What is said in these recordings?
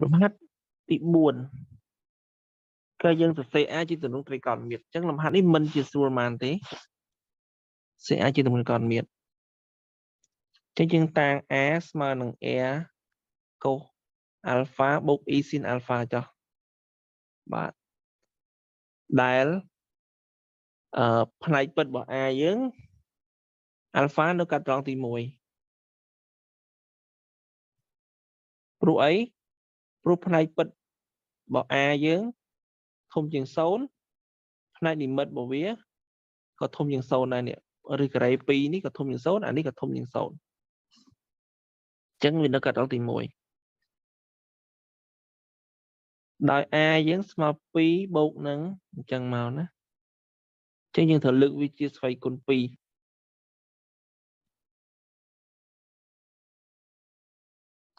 lំហាត់ទី4គឺយើងសរសេរ A ជាទម្រង់ត្រីកោណមាត្រអញ្ចឹងលំហាត់នេះមិនជាស្រួលប៉ុន្មានទេសរសេរ A ជាទម្រង់កោណមាត្រអញ្ចឹងយើងតាំង A ស្មើនឹង R cos alpha បូក E sin alpha ចុះបាទដែលផ្នែកពិតរបស់ A យើង alpha នៅកាត់ត្រង់ទី1ព្រោះអីព្រោះផ្នែកពិតរបស់ A យើងធំជាង0ផ្នែកនិមិត្តរបស់វាក៏ធំជាង0ដែរនេះឬការ៉េ2នេះក៏ធំជាង0អានេះក៏ធំជាង0អញ្ចឹងវានៅកាត់ត្រង់ទី1ដោយ A យើងស្មើ2បូកនឹងអញ្ចឹងមកណាអញ្ចឹងយើងត្រូវលើកវាជាស្វ័យគុណ2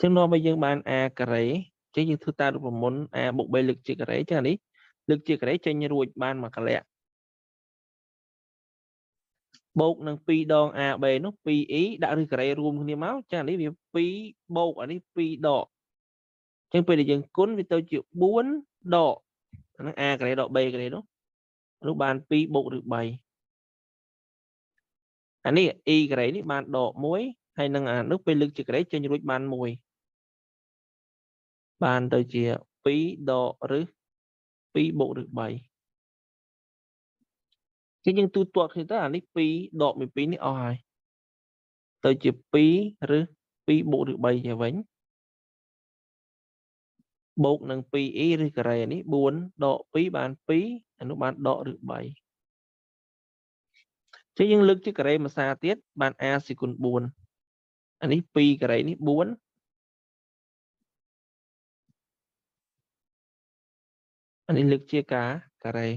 ចឹងនាំឲ្យយើងបាន A ការ៉េចឹងយើងធ្វើតាមរូបមន្ត A បូក B លើកជាការ៉េចឹងអានេះលើកជាការ៉េចេញរួចបានមួយកលៈបូកនឹង2ដង AB នោះ 2E ដាក់ឬការ៉េរួមគ្នាមកចឹងអានេះវា2បូកអានេះ2ដកចឹងពេលដែលយើងគុណវាទៅជា4ដកអាហ្នឹង A ការ៉េដក B ការ៉េនោះបាន2បូកឬ3អានេះ E ការ៉េនេះបានដក1ហើយនឹងអានោះពេលលើកជាការ៉េចេញរួចបាន1បានទៅជា2ដកឬ2បូកឬ3ចឹងយើងទូទាត់គ្នាទៅអានេះ2ដក2នេះអស់ហើយទៅជា2ឬ2បូកឬ3ជាវិញបូកនឹង 2e ឬការ៉េនេះ4ដក2បាន2អានោះបានដកឬ3ចឹងយើងលើកជាការ៉េមួយសារទៀតបាន a សេគុណ4អានេះ2ការ៉េនេះ4អានេះលើកជាការ៉េ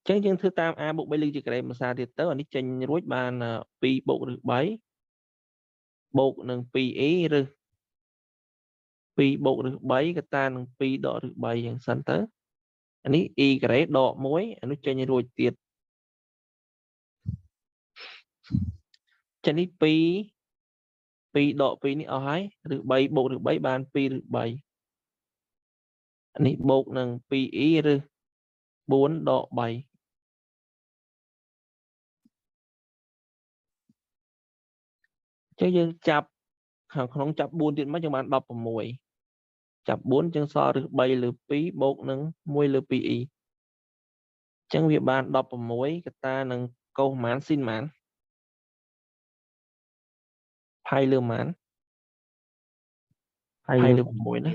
ចឹងយើងធ្វើតាម a បូក b លើកជាការ៉េមួយសារទៀតទៅអានេះចេញរួចបាន2បូកឬ3បូកនឹង 2e ឬ2បូកឬ3កតានឹង2ដកឬ3យ៉ាងសិនទៅអានេះ e ការ៉េដក1អានោះចេញរួចទៀតចឹងនេះ2ដក2នេះអស់ហើយឬ3បូកឬ3បាន2ឬ3អានេះបូកនឹង 2e ឬ4ដក3ចឹងយើងចាប់ខាងក្នុងចាប់4ទៀតមកយើងបាន16ចាប់4ចឹងសល់ឬ3លើ2បូកនឹង1លើ 2e ចឹងវាបាន16កតានឹងកុសម៉ានស៊ីនម៉ានផាយលើម៉ានផាយលើ6ណា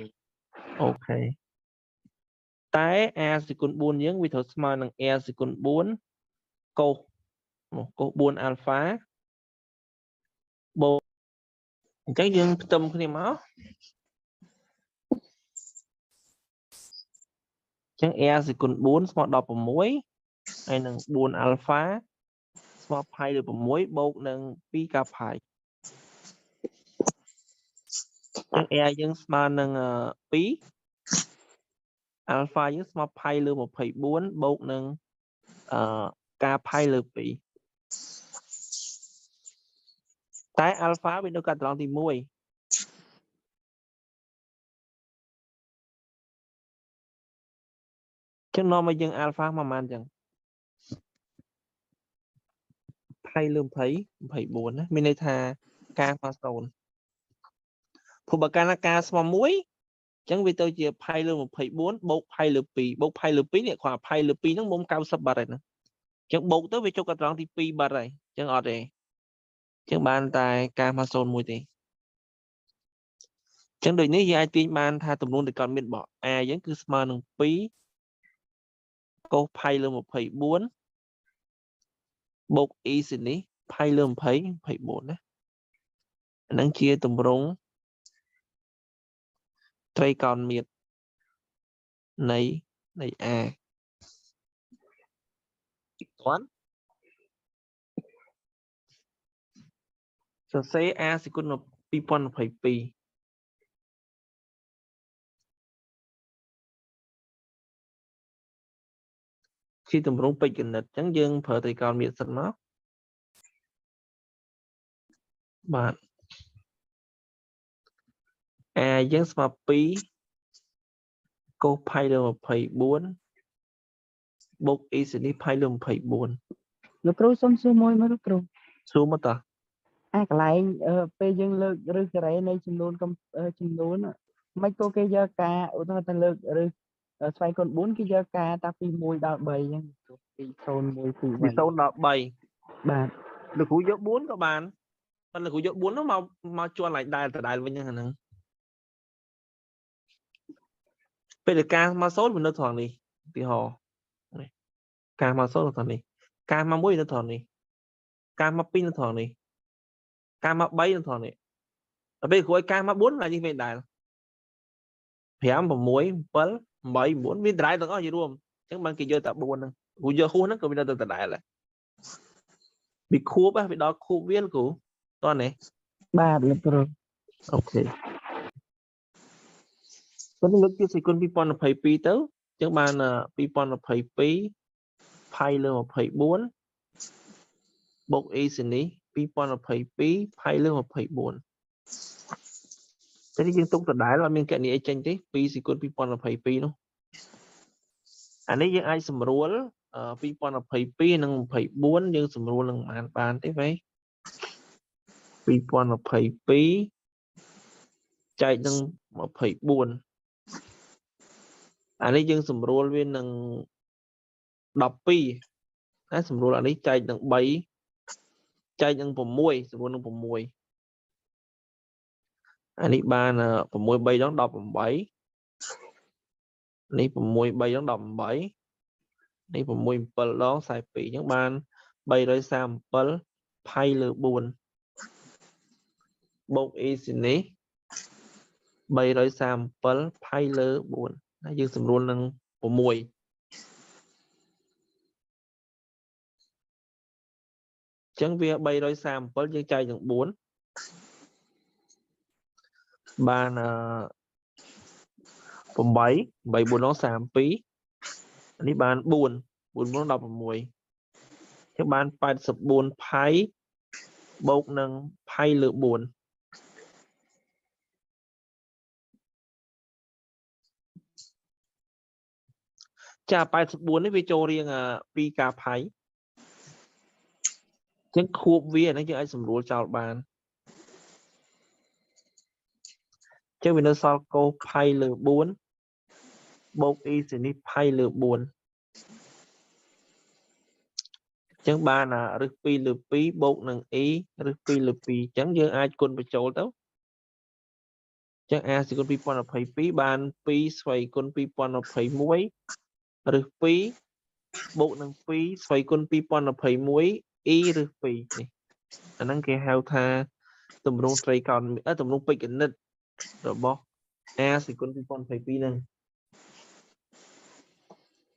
អូខេតែ a សេគុណ4យើងវាត្រូវស្មើនឹង a សេគុណ4កុស4អាល់ហ្វាបូកអញ្ចឹងយើងផ្ទឹមគ្នាមកអញ្ចឹង a សេគុណ4ស្មើ16ហើយនឹង4អាល់ហ្វាស្មើផាយលើ6បូកនឹង2កាផាយអញ្ចឹង a យើងស្មើនឹង2អាល់ហ្វាយើងស្មើផាយលើ24បូកនឹងការផាយលើ2តែអាល់ហ្វាវានៅកាត់ត្រង់ទី1ចឹងនាំឲ្យយើងអាល់ហ្វាប្រហែលចឹងផាយលើ20 24ណាមានន័យថាការស្មើ0ព្រោះបើកាលណាការស្មើ1ចឹងវាទៅជាផាយលើ24បូកផាយលើ2បូកផាយលើ2នេះគ្រាន់ផាយលើ2ហ្នឹងមុំ90បាត់ហើយណាចឹងបូកទៅវាចុះកាត់ត្រង់ទី2បាត់ហើយចឹងអត់ទេចឹងបានតែការស្មើ0មួយទេចឹងដូចនេះយើងអាចទាញបានថាទម្រង់ដែលគាត់មានរបស់ a យើងគឺស្មើនឹង2កុសផាយលើ24បូក e សិននេះផាយលើ20 24ណាអាហ្នឹងជាទម្រង់ត្រីកោណមាត្រនៃ a គាត់សរសេរ a សេគុណ2022ជាទម្រង់ពេជ្រគណិតអញ្ចឹងយើងប្រើត្រីកោណមាត្រសិនមកបាទ a យើងស្មើ2កុសផៃលើ24បូក e នេះផៃលើ24 លោកគ្រូសុំសួរមួយមកលោកគ្រូ សួរមកតើ អាកន្លែងពេលយើងលើកឬការ៉េនៃចំនួនចំនួនមិនក៏គេយកការឧទាហរណ៍ទៅលើកឬស្វែងគុណ4គេយកការតាពី1ដល់3អញ្ចឹងពី0 1 2 ពី 3 0 ដល់ 3 បាទ លោកគ្រូយក4ក៏បានប៉ុន្តែលោកគ្រូយក4នោះមកជួនឡើងដែលវិញហ្នឹងអាហ្នឹងពេលដែលការមក0វានៅត្រង់នេះឧទាហរណ៍នេះការមក0នៅត្រង់នេះការមក1នៅត្រង់នេះការមក2នៅត្រង់នេះការមក3នៅត្រង់នេះដល់ពេលគ្រូឲ្យការមក4ឡើងនេះវិញដែរ5 6 7 8 9មានដដែលទាំងអស់យរួមអញ្ចឹងបានគេយកតែ4ហ្នឹងគ្រូយកហួសហ្នឹងក៏វានៅតែដដែលដែរវាខួបវាដល់ខួបវាគ្រូតោះនេះ បាទលោកគ្រូ អូខេប៉ុន្តែលើកទៀតសេគុណ2022ទៅអញ្ចឹងបាន2022ផៃលើ24បូក e សនេះ2022ផៃលើ24តែនេះយើងទុកដដែលអត់មានកណនីអីចេញទេ2សេគុណ2022នោះអានេះយើងអាចសម្រួល2022និង24យើងសម្រួលនឹងបានទេវ៉េ2022ចែកនឹង24អានេះយើងសម្រួលវានឹង12ណាសម្រួលអានេះចែកនឹង3ចែកនឹង6សម្រួលនឹង6អានេះបាន6 3ដង18នេះ6 3ដង18នេះ6 7ដង42អញ្ចឹងបាន337ផៃលើ4បូក e សនេះ337ផៃលើ4ហើយយើងសម្រួលនឹង6ចឹងវា337យើងចែកនឹង4បាន8 4ដង32នេះបាន4 4 4 16ចឹងបាន84ផៃបូកនឹងផៃលើ4ចា84នេះវាចូលរៀងពីការផៃចឹងខួបវាហ្នឹងយើងអាចសម្រួលចោលបានចឹងវានៅសល់កូសផៃលើ4បូក e សនេះផៃលើ4ចឹងបានរឹស2លើ2បូកនឹង e រឹស2លើ2ចឹងយើងអាចគុណបញ្ចូលទៅចឹង a សេគុណ2022បាន2ស្វ័យគុណ2021រឹស2បូកនឹង2ស្វ័យគុណ2021 e រឹស2នេះអាហ្នឹងគេហៅថាទម្រង់ត្រីកោណទម្រង់ពេជ្រគណិតរបស់ a សេគុណ2022ហ្នឹង